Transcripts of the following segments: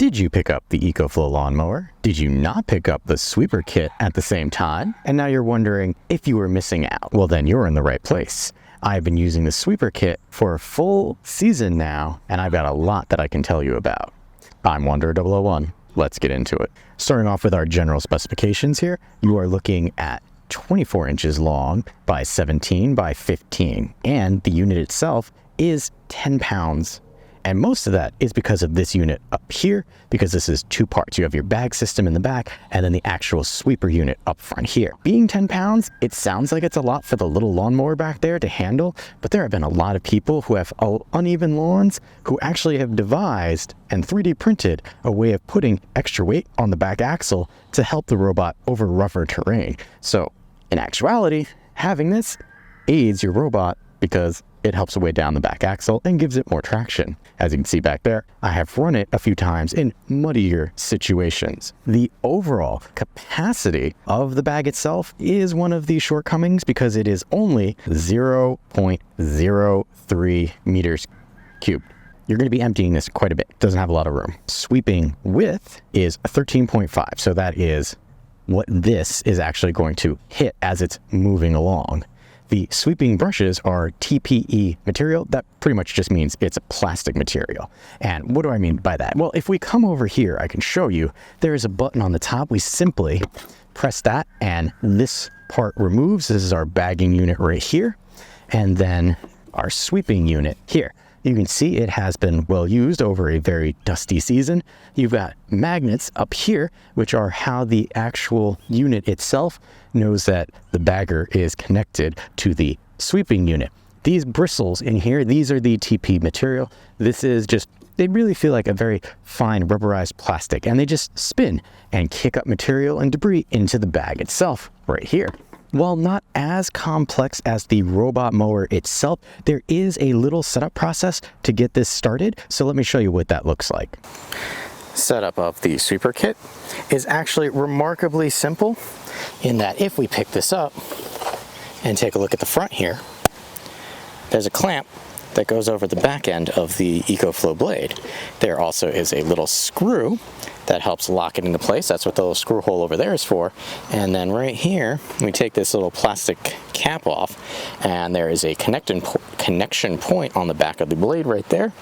Did you pick up the EcoFlow lawnmower? Did you not pick up the sweeper kit at the same time? And now you're wondering if you were missing out. Well, then you're in the right place. I've been using the sweeper kit for a full season now, and I've got a lot that I can tell you about. I'm Wanderer001. Let's get into it. Starting off with our general specifications here, you are looking at 24 inches long by 17 by 15, and the unit itself is 10 pounds. And most of that is because of this unit up here, because this is two parts. You have your bag system in the back, and then the actual sweeper unit up front here. Being 10 pounds, it sounds like it's a lot for the little lawnmower back there to handle, but there have been a lot of people who have uneven lawns who actually have devised and 3D printed a way of putting extra weight on the back axle to help the robot over rougher terrain. So in actuality, having this aids your robot because it helps weigh down the back axle and gives it more traction. As you can see back there, I have run it a few times in muddier situations. The overall capacity of the bag itself is one of the shortcomings because it is only 0.03 meters cubed. You're going to be emptying this quite a bit. It doesn't have a lot of room. Sweeping width is 13.5, so that is what this is actually going to hit as it's moving along. The sweeping brushes are TPE material. That pretty much just means it's a plastic material. And what do I mean by that? Well, if we come over here, I can show you, there is a button on the top. We simply press that and this part removes. This is our bagging unit right here. And then our sweeping unit here. You can see it has been well used over a very dusty season. You've got magnets up here, which are how the actual unit itself knows that the bagger is connected to the sweeping unit. These bristles in here, these are the TP material. This is just, they really feel like a very fine rubberized plastic, and they just spin and kick up material and debris into the bag itself right here. While not as complex as the robot mower itself, there is a little setup process to get this started. So let me show you what that looks like. Setup of the sweeper kit is actually remarkably simple in that if we pick this up and take a look at the front here, there's a clamp that goes over the back end of the EcoFlow Blade. There also is a little screw that helps lock it into place. That's what the little screw hole over there is for. And then right here, we take this little plastic cap off, and there is a connection point on the back of the blade right there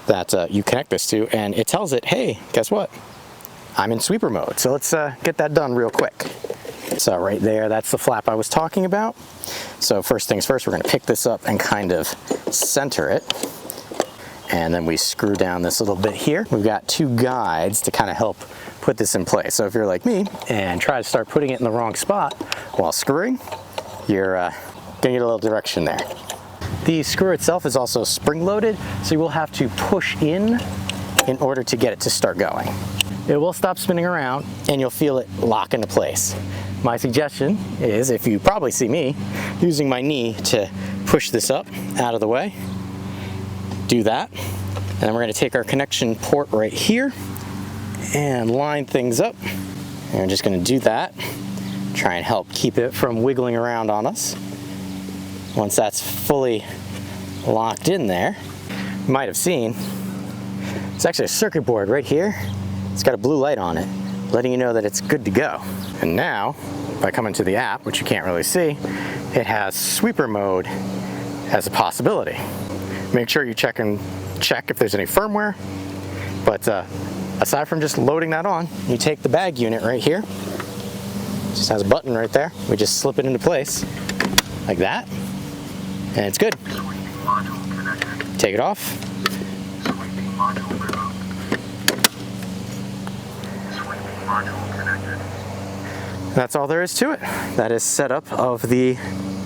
that you connect this to, and it tells it, hey, guess what? I'm in sweeper mode. So let's get that done real quick. So right there, that's the flap I was talking about. So first things first, we're gonna pick this up and kind of center it. And then we screw down this little bit here. We've got two guides to kind of help put this in place. So if you're like me and try to start putting it in the wrong spot while screwing, you're gonna get a little direction there. The screw itself is also spring loaded, so you will have to push in order to get it to start going. It will stop spinning around and you'll feel it lock into place. My suggestion is, if you probably see me using my knee to push this up out of the way, do that, and then we're going to take our connection port right here and line things up, and we're just going to do that, try and help keep it from wiggling around on us. Once that's fully locked in there, you might have seen it's actually a circuit board right here. It's got a blue light on it letting you know that it's good to go. And now if I come into the app, which you can't really see, it has sweeper mode as a possibility. Make sure you check if there's any firmware, but aside from just loading that on, you take the bag unit right here, it just has a button right there, we just slip it into place like that, and it's good. Take it off. That's all there is to it. That is setup of the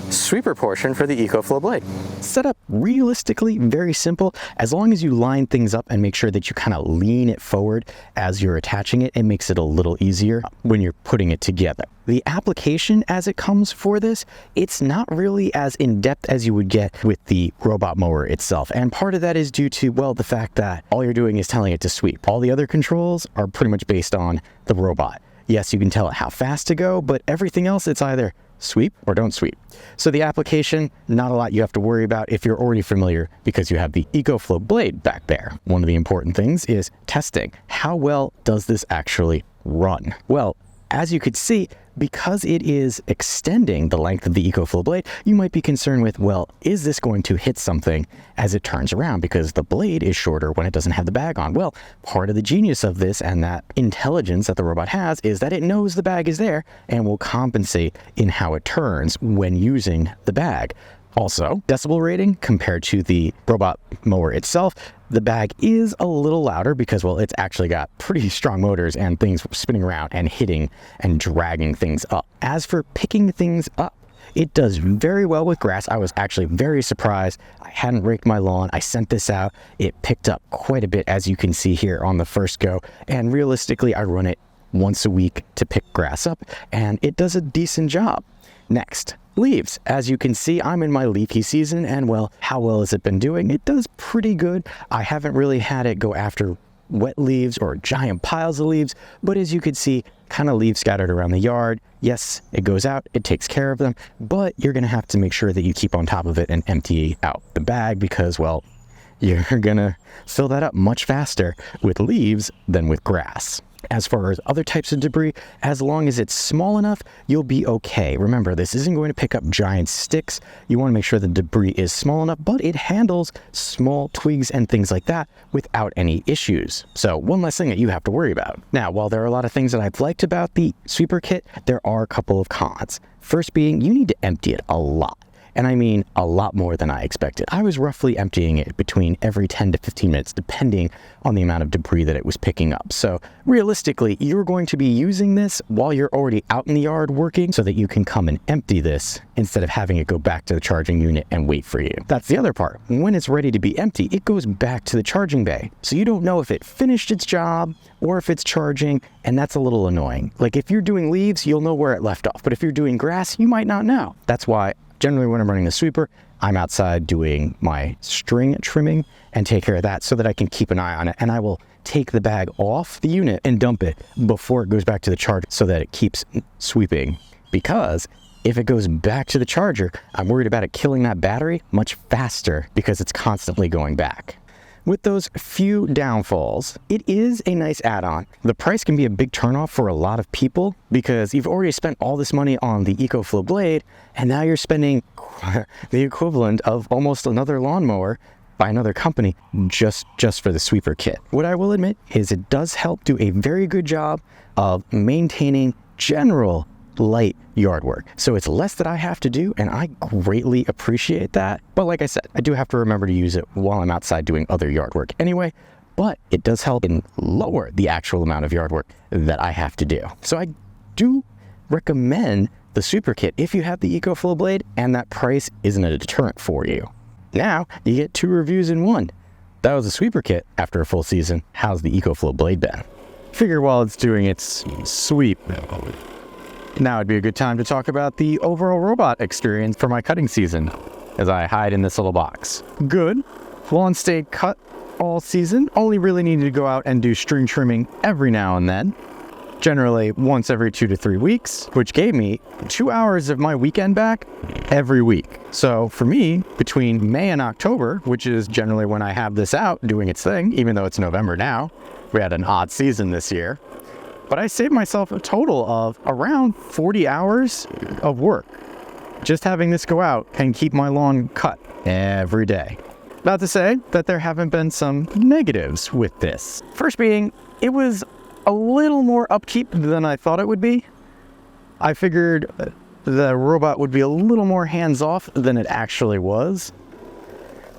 sweeper portion for the EcoFlow Blade. Setup realistically very simple. As long as you line things up and make sure that you kind of lean it forward as you're attaching it, it makes it a little easier when you're putting it together. The application as it comes for this, it's not really as in-depth as you would get with the robot mower itself. And part of that is due to, well, the fact that all you're doing is telling it to sweep. All the other controls are pretty much based on the robot. Yes, you can tell it how fast to go, but everything else, it's either sweep or don't sweep. So the application, not a lot you have to worry about if you're already familiar because you have the EcoFlow Blade back there. One of the important things is testing. How well does this actually run? Well, as you could see, because it is extending the length of the EcoFlow Blade, you might be concerned with, well, is this going to hit something as it turns around because the blade is shorter when it doesn't have the bag on? Well, part of the genius of this and that intelligence that the robot has is that it knows the bag is there and will compensate in how it turns when using the bag. Also, decibel rating compared to the robot mower itself, the bag is a little louder because, well, it's actually got pretty strong motors and things spinning around and hitting and dragging things up. As for picking things up, it does very well with grass. I was actually very surprised. I hadn't raked my lawn. I sent this out. It picked up quite a bit, as you can see here on the first go. And realistically, I run it once a week to pick grass up, and it does a decent job. Next, leaves. As you can see, I'm in my leafy season, and well, how well has it been doing? It does pretty good. I haven't really had it go after wet leaves or giant piles of leaves, but as you can see, kind of leaves scattered around the yard. Yes, it goes out, it takes care of them, but you're gonna have to make sure that you keep on top of it and empty out the bag because, well, you're gonna fill that up much faster with leaves than with grass. As far as other types of debris, as long as it's small enough, you'll be okay. Remember, this isn't going to pick up giant sticks. You want to make sure the debris is small enough, but it handles small twigs and things like that without any issues. So one less thing that you have to worry about. Now, while there are a lot of things that I've liked about the sweeper kit, there are a couple of cons. First being, you need to empty it a lot. And I mean a lot more than I expected. I was roughly emptying it between every 10 to 15 minutes, depending on the amount of debris that it was picking up. So realistically, you're going to be using this while you're already out in the yard working so that you can come and empty this instead of having it go back to the charging unit and wait for you. That's the other part. When it's ready to be empty, it goes back to the charging bay. So you don't know if it finished its job or if it's charging, and that's a little annoying. Like if you're doing leaves, you'll know where it left off. But if you're doing grass, you might not know. That's why generally when I'm running the sweeper, I'm outside doing my string trimming and take care of that so that I can keep an eye on it. And I will take the bag off the unit and dump it before it goes back to the charger so that it keeps sweeping. Because if it goes back to the charger, I'm worried about it killing that battery much faster because it's constantly going back. With those few downfalls, it is a nice add-on. The price can be a big turnoff for a lot of people because you've already spent all this money on the EcoFlow Blade, and now you're spending the equivalent of almost another lawnmower by another company just for the sweeper kit. What I will admit is it does help do a very good job of maintaining general light yard work. So it's less that I have to do, and I greatly appreciate that. But like I said, I do have to remember to use it while I'm outside doing other yard work anyway, but it does help in lower the actual amount of yard work that I have to do. So I do recommend the sweeper kit if you have the EcoFlow Blade and that price isn't a deterrent for you. Now you get 2 reviews in one. That was the sweeper kit after a full season. How's the EcoFlow Blade been? Figure while it's doing its sweep, now would be a good time to talk about the overall robot experience for my cutting season as I hide in this little box. Good. Lawn stayed cut all season. Only really needed to go out and do string trimming every now and then. Generally once every 2 to 3 weeks, which gave me 2 hours of my weekend back every week. So for me, between May and October, which is generally when I have this out doing its thing, even though it's November now, we had an odd season this year. But I saved myself a total of around 40 hours of work just having this go out and keep my lawn cut every day. Not to say that there haven't been some negatives with this. First being, it was a little more upkeep than I thought it would be. I figured the robot would be a little more hands-off than it actually was.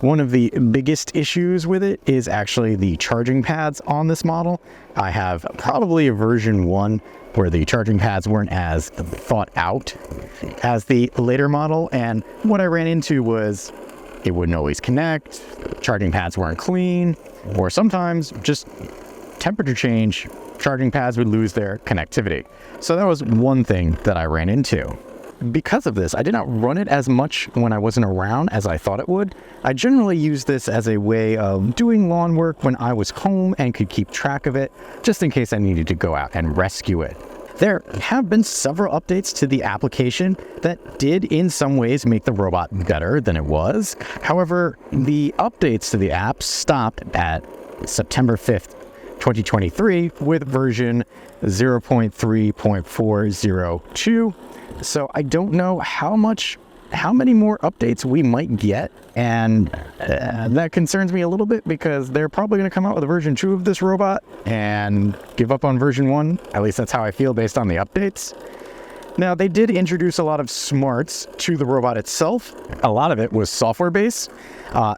One of the biggest issues with it is actually the charging pads on this model. I have probably a version 1 where the charging pads weren't as thought out as the later model, and what I ran into was it wouldn't always connect, charging pads weren't clean, or sometimes just temperature change, charging pads would lose their connectivity. So that was one thing that I ran into. Because of this, I did not run it as much when I wasn't around as I thought it would. I generally use this as a way of doing lawn work when I was home and could keep track of it, just in case I needed to go out and rescue it. There have been several updates to the application that did in some ways make the robot better than it was. However, the updates to the app stopped at September 5th, 2023 with version 0.3.402. So I don't know how many more updates we might get, and that concerns me a little bit because they're probably going to come out with a version 2 of this robot and give up on version 1. At least that's how I feel based on the updates. Now, they did introduce a lot of smarts to the robot itself. A lot of it was software-based,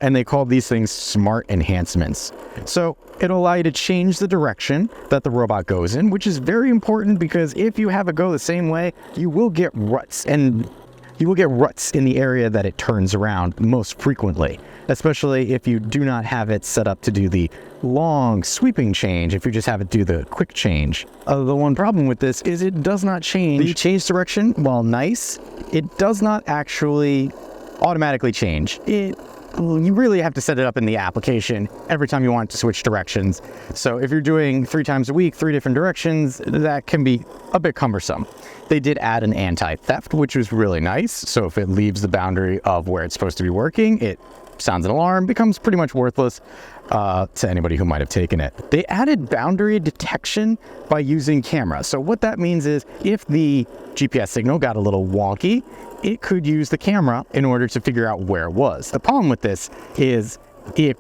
and they called these things smart enhancements. So it'll allow you to change the direction that the robot goes in, which is very important because if you have it go the same way, you will get ruts, and you will get ruts in the area that it turns around most frequently, especially if you do not have it set up to do the long sweeping change, if you just have it do the quick change. The one problem with this is it does not change. The change direction, while nice, it does not actually automatically change. You really have to set it up in the application every time you want to switch directions. So if you're doing 3 times a week, 3 different directions, that can be a bit cumbersome. They did add an anti-theft, which was really nice. So if it leaves the boundary of where it's supposed to be working, it sounds an alarm, becomes pretty much worthless to anybody who might have taken it. They added boundary detection by using camera. So what that means is if the GPS signal got a little wonky, it could use the camera in order to figure out where it was. The problem with this is it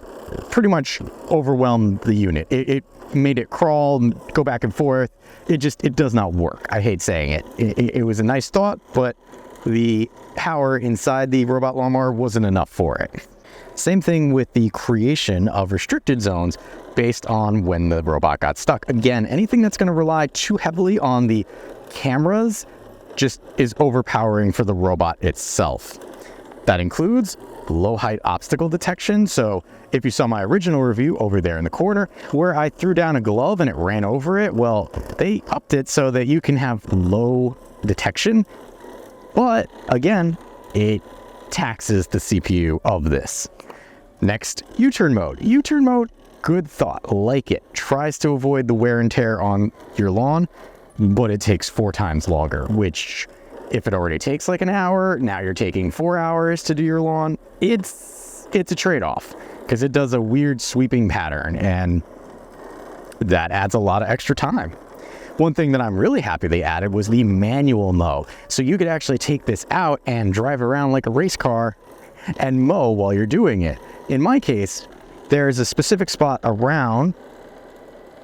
pretty much overwhelmed the unit. It made it crawl, go back and forth. It does not work. I hate saying it. It was a nice thought, but the power inside the robot lawnmower wasn't enough for it. Same thing with the creation of restricted zones based on when the robot got stuck. Again, anything that's going to rely too heavily on the cameras just is overpowering for the robot itself. That includes low height obstacle detection. So if you saw my original review over there in the corner where I threw down a glove and it ran over it, well, they upped it so that you can have low detection. But again, it taxes the CPU of this. Next, U-turn mode. U-turn mode, good thought, like it. Tries to avoid the wear and tear on your lawn, but it takes 4 times longer, which if it already takes like an hour, now you're taking 4 hours to do your lawn. It's a trade-off because it does a weird sweeping pattern and that adds a lot of extra time. One thing that I'm really happy they added was the manual mow. So you could actually take this out and drive around like a race car and mow while you're doing it. In my case, there's a specific spot around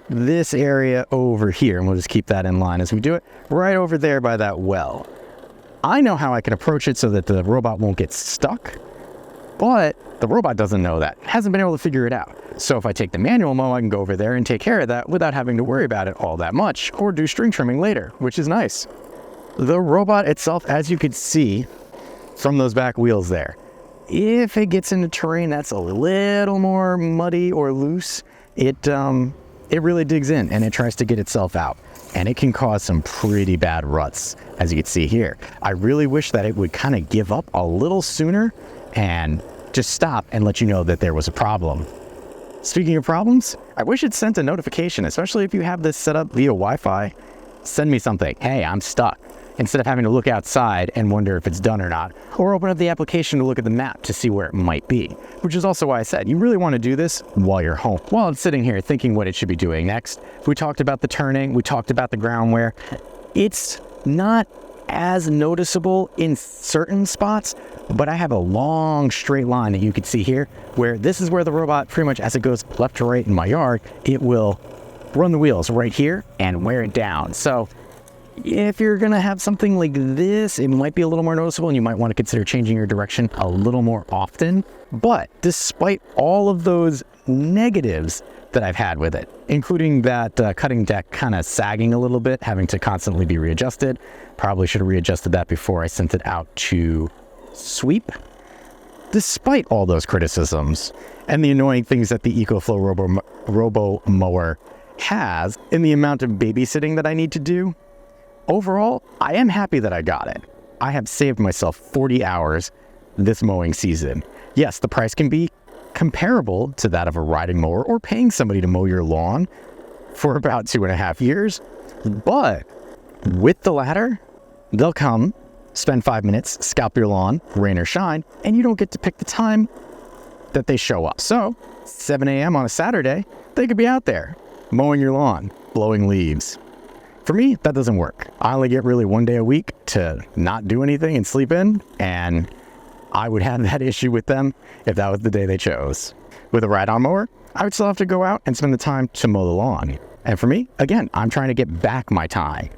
this area over here, and we'll just keep that in line as we do it, right over there by that well. I know how I can approach it so that the robot won't get stuck, but the robot doesn't know that, hasn't been able to figure it out. So if I take the manual mow, I can go over there and take care of that without having to worry about it all that much, or do string trimming later, which is nice. The robot itself, as you can see from those back wheels there, if it gets into terrain that's a little more muddy or loose, it really digs in and it tries to get itself out. And it can cause some pretty bad ruts, as you can see here. I really wish that it would kind of give up a little sooner and just stop and let you know that there was a problem. Speaking of problems, I wish it sent a notification, especially if you have this set up via Wi-Fi. Send me something. Hey, I'm stuck. Instead of having to look outside and wonder if it's done or not, or open up the application to look at the map to see where it might be, which is also why I said you really want to do this while you're home, while it's sitting here thinking what it should be doing next. We talked about the turning, we talked about the ground wear. It's not as noticeable in certain spots, but I have a long straight line that you can see here, where this is where the robot pretty much as it goes left to right in my yard, it will run the wheels right here and wear it down. So if you're going to have something like this, it might be a little more noticeable and you might want to consider changing your direction a little more often. But despite all of those negatives that I've had with it, including that cutting deck kind of sagging a little bit, having to constantly be readjusted, probably should have readjusted that before I sent it out to sweep. Despite all those criticisms and the annoying things that the EcoFlow Robo mower has in the amount of babysitting that I need to do, overall, I am happy that I got it. I have saved myself 40 hours this mowing season. Yes, the price can be comparable to that of a riding mower or paying somebody to mow your lawn for about 2.5 years, but With the latter, they'll come, spend 5 minutes, scalp your lawn, rain or shine, and you don't get to pick the time that they show up. So 7 a.m. on a Saturday, they could be out there mowing your lawn, blowing leaves. For me, that doesn't work. I only get really 1 day a week to not do anything and sleep in, and I would have that issue with them if that was the day they chose. With a ride-on mower, I would still have to go out and spend the time to mow the lawn. And for me, again, I'm trying to get back my time,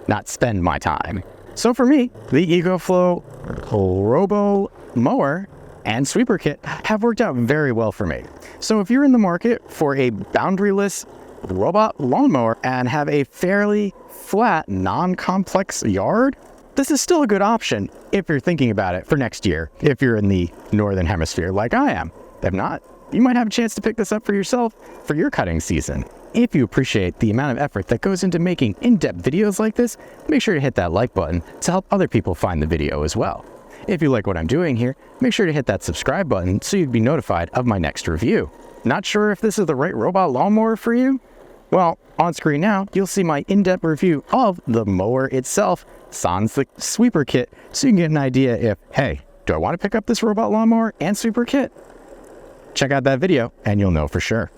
not spend my time. So for me, the EcoFlow Robo mower and sweeper kit have worked out very well for me. So if you're in the market for a boundaryless robot lawnmower and have a fairly flat, non-complex yard, this is still a good option if you're thinking about it for next year, if you're in the Northern Hemisphere like I am. If not, you might have a chance to pick this up for yourself for your cutting season. If you appreciate the amount of effort that goes into making in-depth videos like this, make sure to hit that like button to help other people find the video as well. If you like what I'm doing here, make sure to hit that subscribe button so you'd be notified of my next review. Not sure if this is the right robot lawnmower for you? Well, on screen now, you'll see my in-depth review of the mower itself, sans the sweeper kit, so you can get an idea if, hey, do I want to pick up this robot lawnmower and sweeper kit? Check out that video and you'll know for sure.